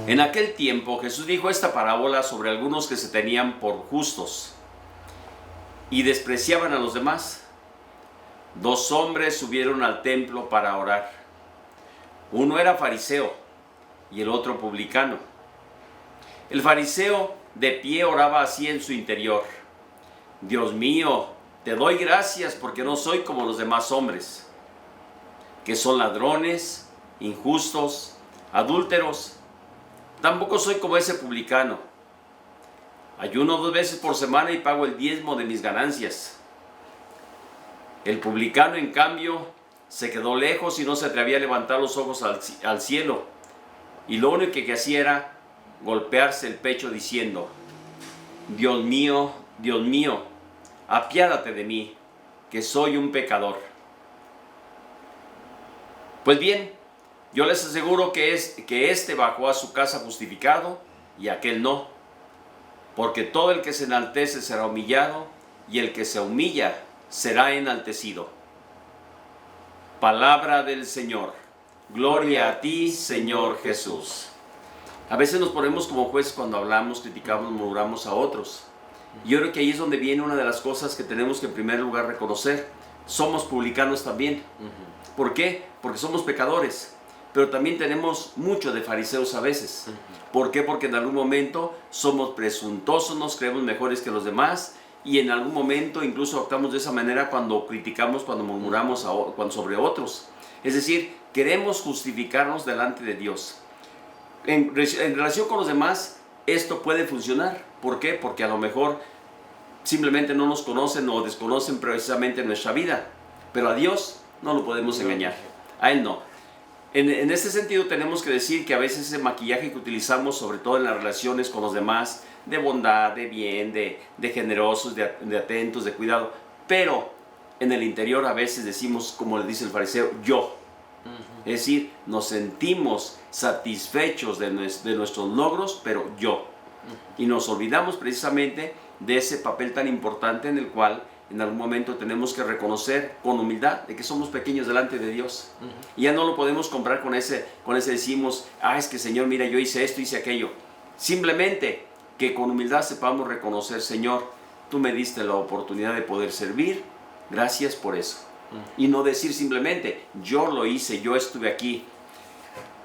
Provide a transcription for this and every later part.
En aquel tiempo Jesús dijo esta parábola sobre algunos que se tenían por justos y despreciaban a los demás. Dos hombres subieron al templo para orar. Uno era fariseo y el otro publicano. El fariseo de pie oraba así en su interior: Dios mío, te doy gracias porque no soy como los demás hombres, que son ladrones, injustos, adúlteros. Tampoco soy como ese publicano. Ayuno 2 veces por semana y pago el diezmo de mis ganancias. El publicano, en cambio, se quedó lejos y no se atrevía a levantar los ojos al cielo. Y lo único que hacía era golpearse el pecho diciendo: Dios mío, apiádate de mí, que soy un pecador. Pues bien, yo les aseguro que este bajó a su casa justificado y aquel no. Porque todo el que se enaltece será humillado, y el que se humilla será enaltecido. Palabra del Señor. Gloria a ti, Señor Jesús. A veces nos ponemos como jueces cuando hablamos, criticamos, murmuramos a otros. Y yo creo que ahí es donde viene una de las cosas que tenemos que en primer lugar reconocer. Somos publicanos también. ¿Por qué? Porque somos pecadores. Pero también tenemos mucho de fariseos a veces. ¿Por qué? Porque en algún momento somos presuntuosos, nos creemos mejores que los demás, y en algún momento incluso actuamos de esa manera cuando criticamos, cuando murmuramos sobre otros. Es decir, queremos justificarnos delante de Dios. En relación con los demás, esto puede funcionar. ¿Por qué? Porque a lo mejor simplemente no nos conocen o desconocen precisamente nuestra vida. Pero a Dios no lo podemos engañar. A Él no. En este sentido tenemos que decir que a veces ese maquillaje que utilizamos, sobre todo en las relaciones con los demás, de bondad, de bien, de generosos, de atentos, de cuidado, pero en el interior a veces decimos, como le dice el fariseo, yo. Es decir, nos sentimos satisfechos de nuestros logros, pero yo. Y nos olvidamos precisamente de ese papel tan importante en el cual en algún momento tenemos que reconocer con humildad de que somos pequeños delante de Dios. Y ya no lo podemos comprar con ese decimos, es que Señor, mira, yo hice esto, hice aquello. Simplemente que con humildad sepamos reconocer: Señor, tú me diste la oportunidad de poder servir, gracias por eso. Y no decir simplemente, yo lo hice, yo estuve aquí.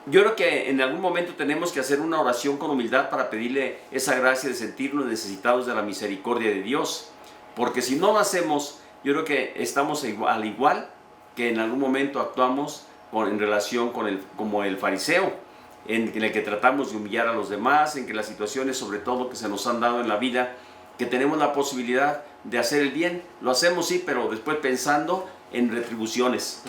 Yo creo que en algún momento tenemos que hacer una oración con humildad para pedirle esa gracia de sentirnos necesitados de la misericordia de Dios. Porque si no lo hacemos, yo creo que estamos al igual que en algún momento actuamos en relación como el fariseo, en el que tratamos de humillar a los demás, en que las situaciones, sobre todo que se nos han dado en la vida, que tenemos la posibilidad de hacer el bien, lo hacemos sí, pero después pensando en retribuciones,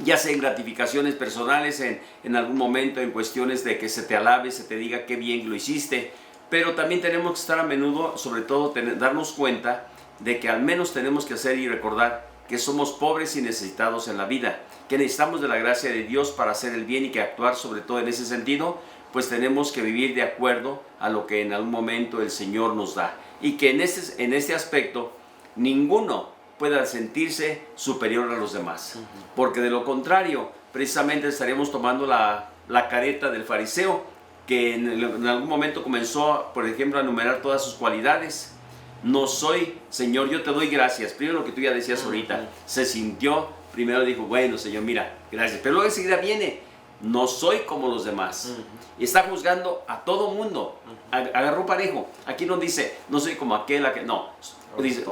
ya sea en gratificaciones personales, en algún momento en cuestiones de que se te alabe, se te diga qué bien lo hiciste, pero también tenemos que estar a menudo, sobre todo darnos cuenta de que al menos tenemos que hacer y recordar que somos pobres y necesitados en la vida, que necesitamos de la gracia de Dios para hacer el bien y que actuar sobre todo en ese sentido, pues tenemos que vivir de acuerdo a lo que en algún momento el Señor nos da. Y que en este aspecto ninguno pueda sentirse superior a los demás. Porque de lo contrario, precisamente estaríamos tomando la careta del fariseo, que en algún momento comenzó, por ejemplo, a enumerar todas sus cualidades. No soy, Señor, yo te doy gracias. Primero lo que tú ya decías ahorita, se sintió, primero dijo, bueno, Señor, mira, gracias. Pero luego enseguida viene, no soy como los demás. Y está juzgando a todo mundo. Agarró parejo. Aquí no dice, no soy como aquel, no. Dice,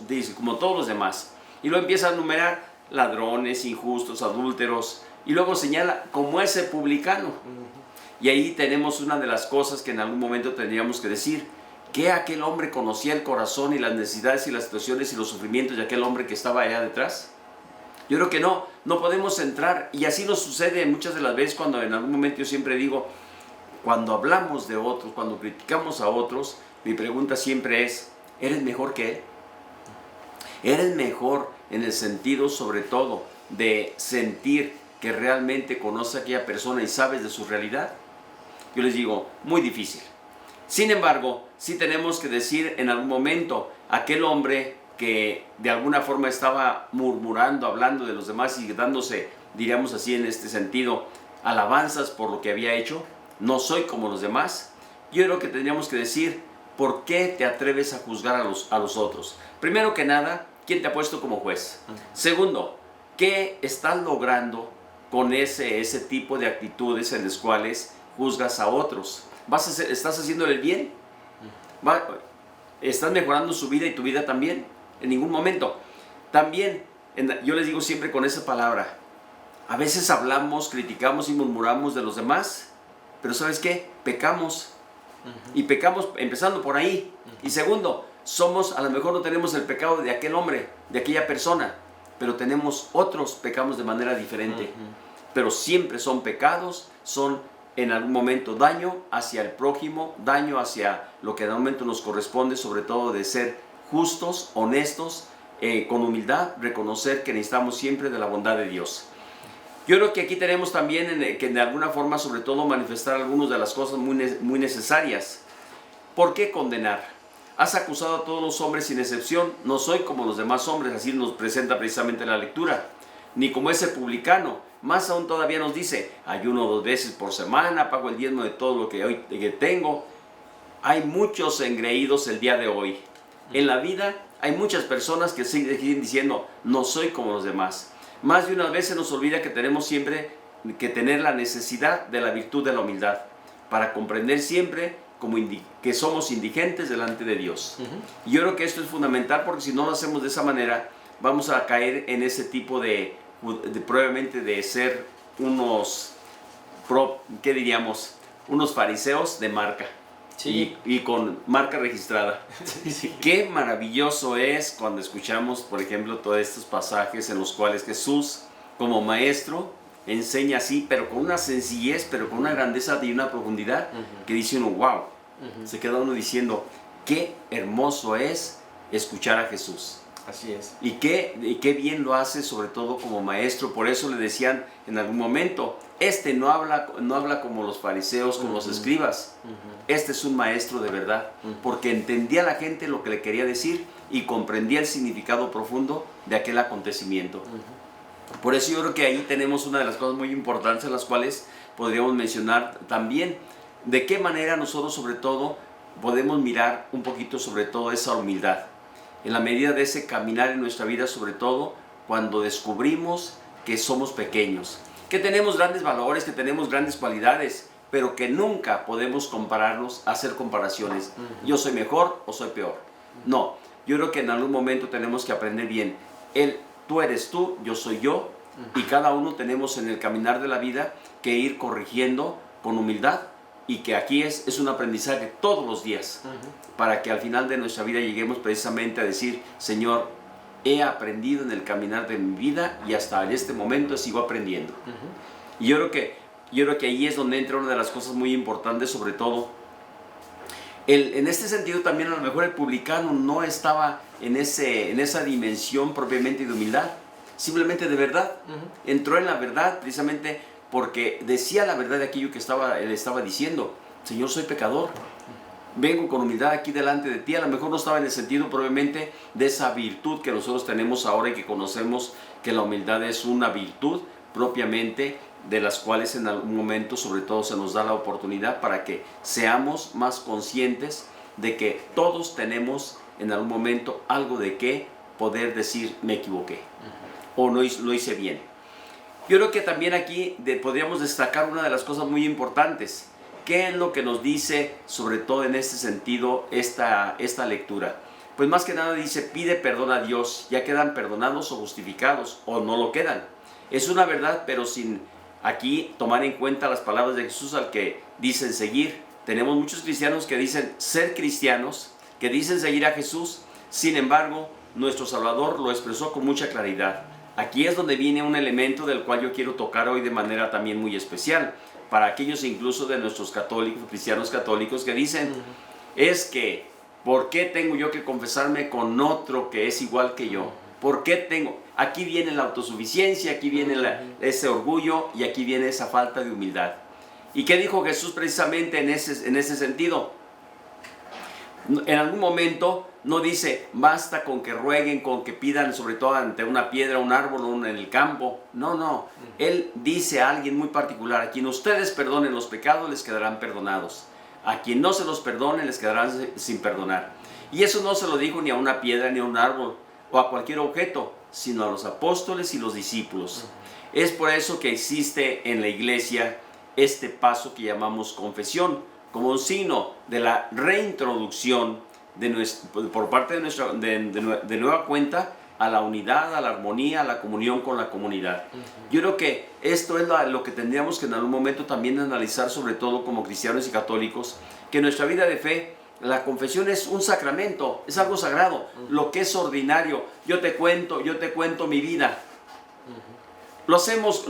dice, como todos los demás. Y luego empieza a enumerar ladrones, injustos, adúlteros. Y luego señala como ese publicano. Y ahí tenemos una de las cosas que en algún momento tendríamos que decir. Que aquel hombre conocía el corazón y las necesidades y las situaciones y los sufrimientos de aquel hombre que estaba allá detrás. Yo creo que no podemos entrar, y así nos sucede muchas de las veces cuando en algún momento yo siempre digo, cuando hablamos de otros, cuando criticamos a otros, mi pregunta siempre es, ¿eres mejor que él? ¿Eres mejor en el sentido sobre todo de sentir que realmente conoce a aquella persona y sabes de su realidad? Yo les digo, muy difícil. Sin embargo, sí tenemos que decir en algún momento, aquel hombre que de alguna forma estaba murmurando, hablando de los demás y dándose, diríamos así en este sentido, alabanzas por lo que había hecho, no soy como los demás, yo creo que tendríamos que decir, ¿por qué te atreves a juzgar a los otros? Primero que nada, ¿quién te ha puesto como juez? Segundo, ¿qué estás logrando con ese tipo de actitudes en las cuales juzgas a otros? ¿Estás haciéndole el bien? ¿Estás mejorando su vida y tu vida también? En ningún momento. También, yo les digo siempre con esa palabra, a veces hablamos, criticamos y murmuramos de los demás, pero ¿sabes qué? Pecamos. Y pecamos empezando por ahí. Y segundo, a lo mejor no tenemos el pecado de aquel hombre, de aquella persona, pero tenemos otros pecados de manera diferente. Pero siempre son pecados, son en algún momento daño hacia el prójimo, daño hacia lo que en algún momento nos corresponde, sobre todo de ser justos, honestos, con humildad, reconocer que necesitamos siempre de la bondad de Dios. Yo creo que aquí tenemos también que de alguna forma, sobre todo, manifestar algunas de las cosas muy necesarias. ¿Por qué condenar? Has acusado a todos los hombres sin excepción. No soy como los demás hombres, así nos presenta precisamente la lectura. Ni como ese publicano. Más aún todavía nos dice, ayuno 2 veces por semana, pago el diezmo de todo lo que tengo. Hay muchos engreídos el día de hoy. En la vida hay muchas personas que siguen diciendo, no soy como los demás. Más de una vez se nos olvida que tenemos siempre que tener la necesidad de la virtud de la humildad para comprender siempre que somos indigentes delante de Dios. Y yo creo que esto es fundamental porque si no lo hacemos de esa manera, vamos a caer en ese tipo probablemente de ser ¿qué diríamos? Unos fariseos de marca. Sí. Y con marca registrada. Sí. Qué maravilloso es cuando escuchamos, por ejemplo, todos estos pasajes en los cuales Jesús, como maestro, enseña así, pero con una sencillez, pero con una grandeza y una profundidad, que dice uno, wow, se queda uno diciendo, qué hermoso es escuchar a Jesús. Así es. Y qué bien lo hace, sobre todo como maestro. Por eso le decían en algún momento, no habla como los fariseos, como los escribas. Este es un maestro de verdad, porque entendía a la gente lo que le quería decir y comprendía el significado profundo de aquel acontecimiento. Por eso yo creo que ahí tenemos una de las cosas muy importantes, en las cuales podríamos mencionar también de qué manera nosotros, sobre todo, podemos mirar un poquito sobre todo esa humildad. En la medida de ese caminar en nuestra vida, sobre todo cuando descubrimos que somos pequeños, que tenemos grandes valores, que tenemos grandes cualidades, pero que nunca podemos compararnos, hacer comparaciones. Yo soy mejor o soy peor. No, yo creo que en algún momento tenemos que aprender bien. Tú eres tú, yo soy yo, y cada uno tenemos en el caminar de la vida que ir corrigiendo con humildad, y que aquí es un aprendizaje todos los días, para que al final de nuestra vida lleguemos precisamente a decir, Señor, he aprendido en el caminar de mi vida y hasta este momento sigo aprendiendo. Y yo creo que ahí es donde entra una de las cosas muy importantes, sobre todo. En este sentido también a lo mejor el publicano no estaba en esa dimensión propiamente de humildad, simplemente de verdad. Entró en la verdad precisamente porque decía la verdad de aquello que él estaba diciendo. Señor, soy pecador, vengo con humildad aquí delante de ti. A lo mejor no estaba en el sentido probablemente de esa virtud que nosotros tenemos ahora y que conocemos que la humildad es una virtud propiamente, de las cuales en algún momento sobre todo se nos da la oportunidad para que seamos más conscientes de que todos tenemos en algún momento algo de qué poder decir me equivoqué o no lo hice bien. Yo creo que también aquí podríamos destacar una de las cosas muy importantes. ¿Qué es lo que nos dice, sobre todo en este sentido, esta lectura? Pues más que nada dice, pide perdón a Dios, ya quedan perdonados o justificados, o no lo quedan. Es una verdad, pero sin aquí tomar en cuenta las palabras de Jesús al que dicen seguir. Tenemos muchos cristianos que dicen ser cristianos, que dicen seguir a Jesús, sin embargo, nuestro Salvador lo expresó con mucha claridad. Aquí es donde viene un elemento del cual yo quiero tocar hoy de manera también muy especial, para aquellos incluso de nuestros cristianos católicos que dicen, es que, ¿por qué tengo yo que confesarme con otro que es igual que yo? ¿Por qué tengo? Aquí viene la autosuficiencia, aquí viene ese orgullo y aquí viene esa falta de humildad. ¿Y qué dijo Jesús precisamente en ese sentido? En algún momento no dice, basta con que rueguen, con que pidan, sobre todo ante una piedra, un árbol o en el campo. No, no. Él dice a alguien muy particular, a quien ustedes perdonen los pecados, les quedarán perdonados. A quien no se los perdone, les quedarán sin perdonar. Y eso no se lo dijo ni a una piedra, ni a un árbol, o a cualquier objeto, sino a los apóstoles y los discípulos. Es por eso que existe en la iglesia este paso que llamamos confesión, como un signo de la reintroducción por parte de nueva cuenta a la unidad, a la armonía, a la comunión con la comunidad. Yo creo que esto es lo que tendríamos que en algún momento también analizar, sobre todo como cristianos y católicos, que nuestra vida de fe, la confesión es un sacramento, es algo sagrado. Lo que es ordinario, yo te cuento mi vida. Lo hacemos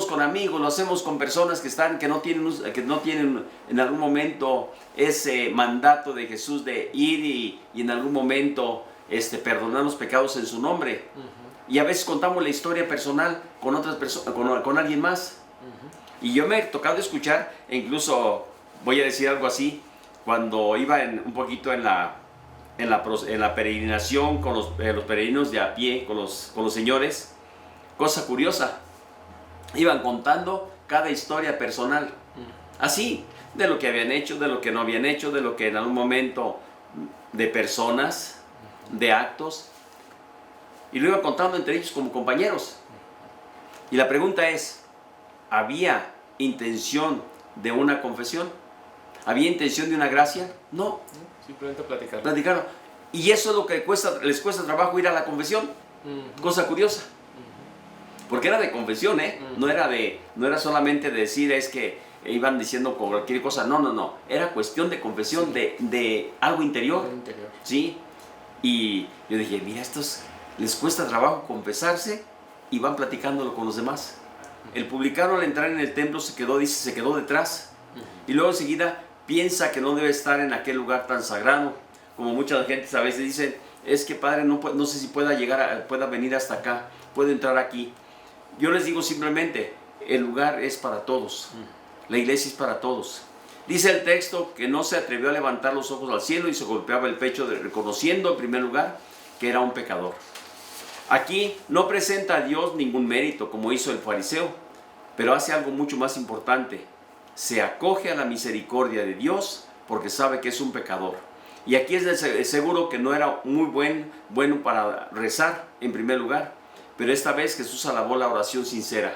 con amigos, lo hacemos con personas que no tienen en algún momento ese mandato de Jesús de ir y en algún momento perdonar los pecados en su nombre. Y a veces contamos la historia personal con otras personas, con alguien más. Y yo me he tocado escuchar, e incluso voy a decir algo así, cuando iba un poquito en la peregrinación con los peregrinos de a pie, con los señores, cosa curiosa. Iban contando cada historia personal, así, de lo que habían hecho, de lo que no habían hecho, de lo que en algún momento, de personas, de actos, y lo iban contando entre ellos como compañeros. Y la pregunta es, ¿había intención de una confesión? ¿Había intención de una gracia? No. Simplemente platicar. Platicaron. Y eso es lo que les cuesta trabajo ir a la confesión. Cosa curiosa. Porque era de confesión, no era solamente de decir, es que iban diciendo cualquier cosa. No. Era cuestión de confesión, de algo interior. ¿Sí? Y yo dije, mira, estos les cuesta trabajo confesarse y van platicándolo con los demás. El publicano al entrar en el templo se quedó detrás. Y luego enseguida piensa que no debe estar en aquel lugar tan sagrado. Como mucha gente a veces dice, es que padre, no sé si pueda venir hasta acá, puedo entrar aquí. Yo les digo simplemente, el lugar es para todos, la iglesia es para todos. Dice el texto que no se atrevió a levantar los ojos al cielo y se golpeaba el pecho reconociendo en primer lugar que era un pecador. Aquí no presenta a Dios ningún mérito como hizo el fariseo, pero hace algo mucho más importante. Se acoge a la misericordia de Dios porque sabe que es un pecador. Y aquí es seguro que no era muy bueno para rezar en primer lugar. Pero esta vez Jesús alabó la oración sincera.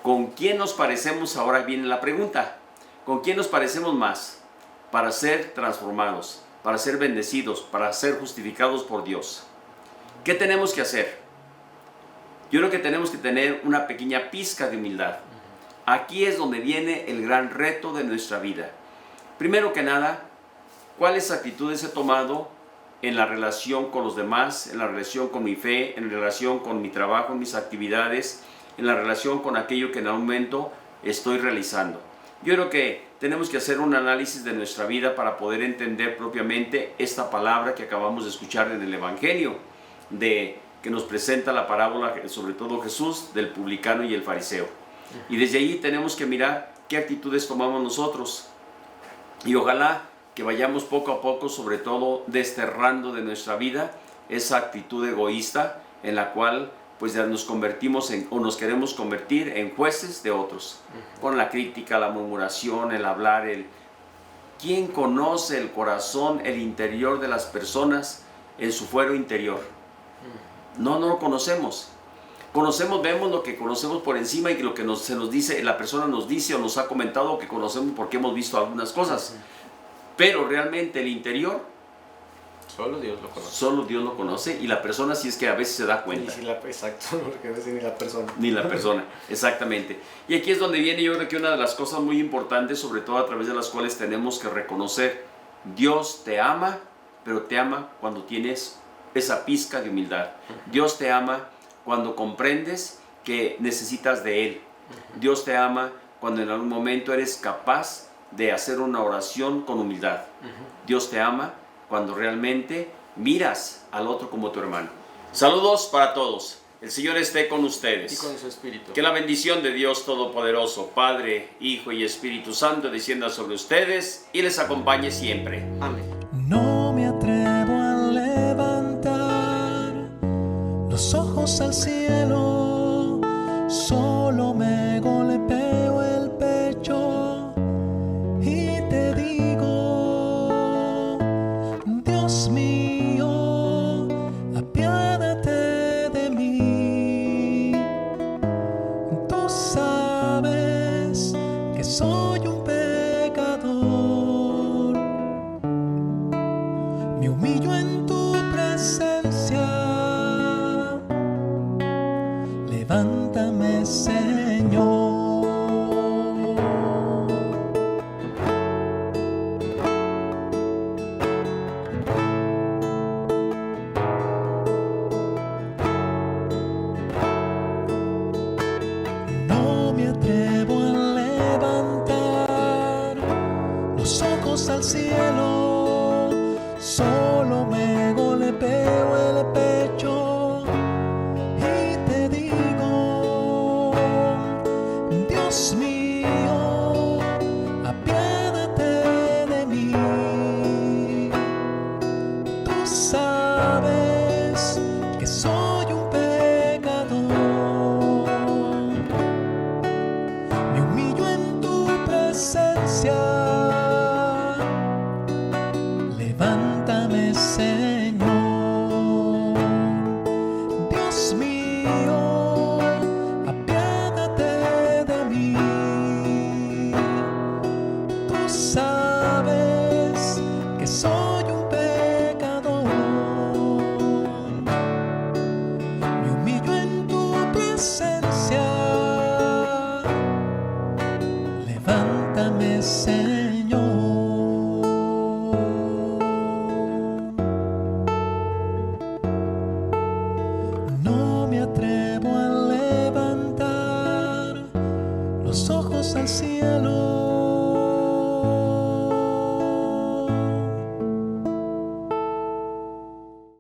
¿Con quién nos parecemos? Ahora viene la pregunta. ¿Con quién nos parecemos más? Para ser transformados, para ser bendecidos, para ser justificados por Dios. ¿Qué tenemos que hacer? Yo creo que tenemos que tener una pequeña pizca de humildad. Aquí es donde viene el gran reto de nuestra vida. Primero que nada, ¿cuáles actitudes he tomado en la relación con los demás, en la relación con mi fe, en relación con mi trabajo, mis actividades, en la relación con aquello que en algún momento estoy realizando? Yo creo que tenemos que hacer un análisis de nuestra vida para poder entender propiamente esta palabra que acabamos de escuchar en el Evangelio, que nos presenta la parábola, sobre todo Jesús, del publicano y el fariseo. Y desde allí tenemos que mirar qué actitudes tomamos nosotros. Y ojalá que vayamos poco a poco, sobre todo, desterrando de nuestra vida esa actitud egoísta en la cual pues ya nos convertimos o nos queremos convertir en jueces de otros. Con la crítica, la murmuración, el hablar, ¿quién conoce el corazón, el interior de las personas en su fuero interior? No lo conocemos. Vemos lo que conocemos por encima y lo que se nos dice, la persona nos dice o nos ha comentado que conocemos porque hemos visto algunas cosas. Pero realmente el interior, solo Dios lo conoce. Solo Dios lo conoce y la persona sí es que a veces se da cuenta. Exacto, porque a veces ni la persona. Ni la persona, exactamente. Y aquí es donde viene yo creo que una de las cosas muy importantes, sobre todo a través de las cuales tenemos que reconocer, Dios te ama, pero te ama cuando tienes esa pizca de humildad. Dios te ama cuando comprendes que necesitas de Él. Dios te ama cuando en algún momento eres capaz de hacer una oración con humildad. Dios te ama cuando realmente miras al otro como tu hermano. Saludos para todos. El Señor esté con ustedes. Y con su espíritu. Que la bendición de Dios Todopoderoso, Padre, Hijo y Espíritu Santo descienda sobre ustedes y les acompañe siempre. Amén. No ojos al cielo, solo me golpeo el pecho y te digo, Dios mío, apiádate de mí. Tú sabes que soy un pecador, me humillo en tu presencia. Levántame, Señor. No me atrevo a levantar los ojos al cielo, solo me golpeo el pecho y te digo, Dios mío, apiádate de mí. Tú sabes que soy un pecador, me humillo en tu presencia. Levántame, Señor. Dios mío, apiádate de mí. Tú sabes que soy un pecador, me humillo en tu presencia.